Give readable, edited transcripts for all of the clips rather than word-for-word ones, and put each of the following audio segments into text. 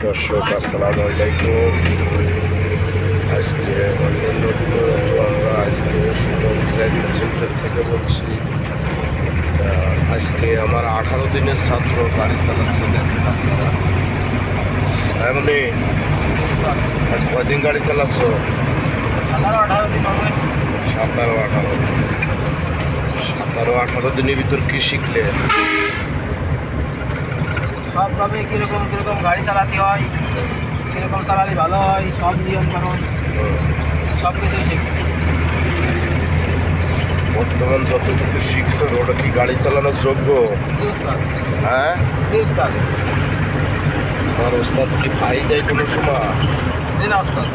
দর্শক আসসালামু আলাইকুম। আজকে আমরা আজকে সুন্দর ড্রাইভিং সেন্টার থেকে বলছি। আজকে আমার 18 দিনের ছাত্র গাড়ি চালাচ্ছে, দেখেন আপনারা। এমনি আজ কয়দিন গাড়ি চালাচ্ছ? 17-18 দিনের ভিতর কি শিখলে? সবভাবে কীরকম গাড়ি চালাতে হয়, কীরকম চালালে ভালো হয়, সব নিয়মকানুন সব কিছুই শিখছি। বর্তমান যতটুকু শিখছো ওটা কি গাড়ি চালানোর যোগ্য? জি উস্তাদ। হ্যাঁ, জি উস্তাদ। আমার ওস্তাদ কি ভাই দেয় কোনো সময়? জি না উস্তাদ।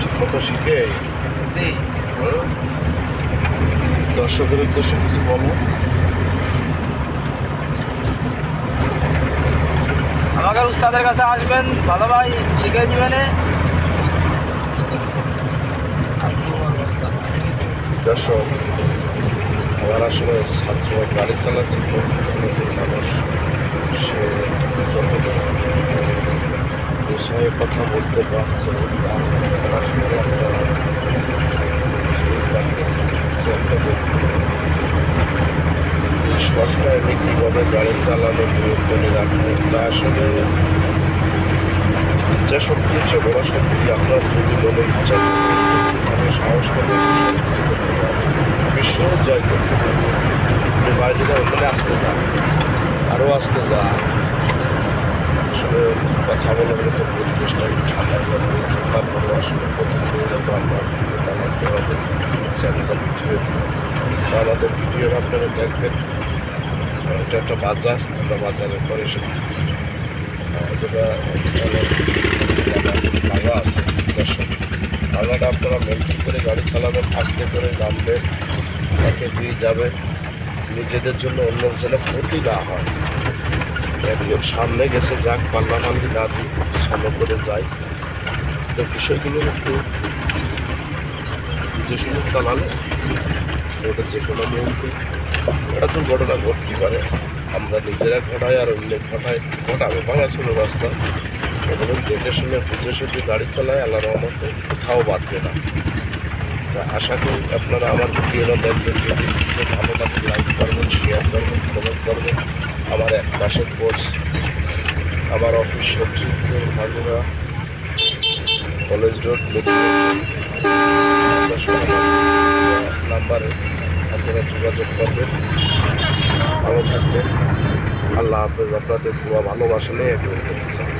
ঠিক মতো শিখে? জি। দর্শকের উদ্দেশ্যে কিছু বলো। আমাকে উস্তাদের কাছে আসবেন, ভালো ভাই শিখে দিবেন। দর্শক, আমার আসলে ছাত্র গাড়ি চালাচ্ছে, নতুন মানুষ, সে যতটা বিষয়ে কথা বলতে পারছে তার আসলে আপনারা বুঝতেই পারতেছেন যে একটা শর্ট টাইমে কীভাবে গাড়ি চালানো নিয়ন্ত্রণে রাখবে, তা আসলে যে শক্তি হচ্ছে বড় শক্তি। আপনার যদি মনে ইচ্ছা থাকে, সাহস করে সব কিছু করতে পারে, বিশ্ব জয় করতে পারে। আপনি বাইরে যান, ওখানে আসতে যান, আরও আসতে যান। আসলে কথা বলার মতো পরিবেশটা ঠান্ডা করে তারপরে আসলে প্রতিদিন যাবো আমরা বানাতে হবে চ্যানেল ভিডিও। আমাদের ভিডিও আপনারা দেখবেন। এটা একটা বাজার, আমরা বাজারের পরে এসেছি। যেটা ভাঙা আছে দর্শক, ভাঙাটা আপনারা মেনটেন করে গাড়ি চালাবেন, আস্তে করে নামবেন, একে দিয়ে যাবে, নিজেদের জন্য অন্যর জন্য ক্ষতি না হয়। একজন সামনে গেছে, যাক পাল্লাপাল্লি না দিই, সামনে করে যাই। তো বিষয়গুলো একটু বুঝে শুনে চালালে ওটা যে কোনো মুহূর্তে একটা দুর্ঘটনা ঘটতে পারে। আমরা নিজেরা ঘটাই আর অন্যের ঘটাবে ভাঙাচুর রাস্তা। এগুলো দেখে শুনে বুঝে শুনে গাড়ি চালায়, আল্লাহর রহমতে কোথাও বাঁধবে না। তা আশা করি আপনারা আমার ভিডিওটা দেখবেন, যদি ভালো লাগে লাইক করবেন, শেয়ার করবেন, কমেন্ট করবেন। আমার এক মাসের কোর্স, আমার অফিস সবজিপুর মাগুরা কলেজ রোড নাম্বারে আপনারা যোগাযোগ করবেন। ভালো থাকবেন। আল্লাহ হাফেজ। আপনাদের দোয়া ভালোবাসা নিয়ে এগিয়ে যেতে চাই।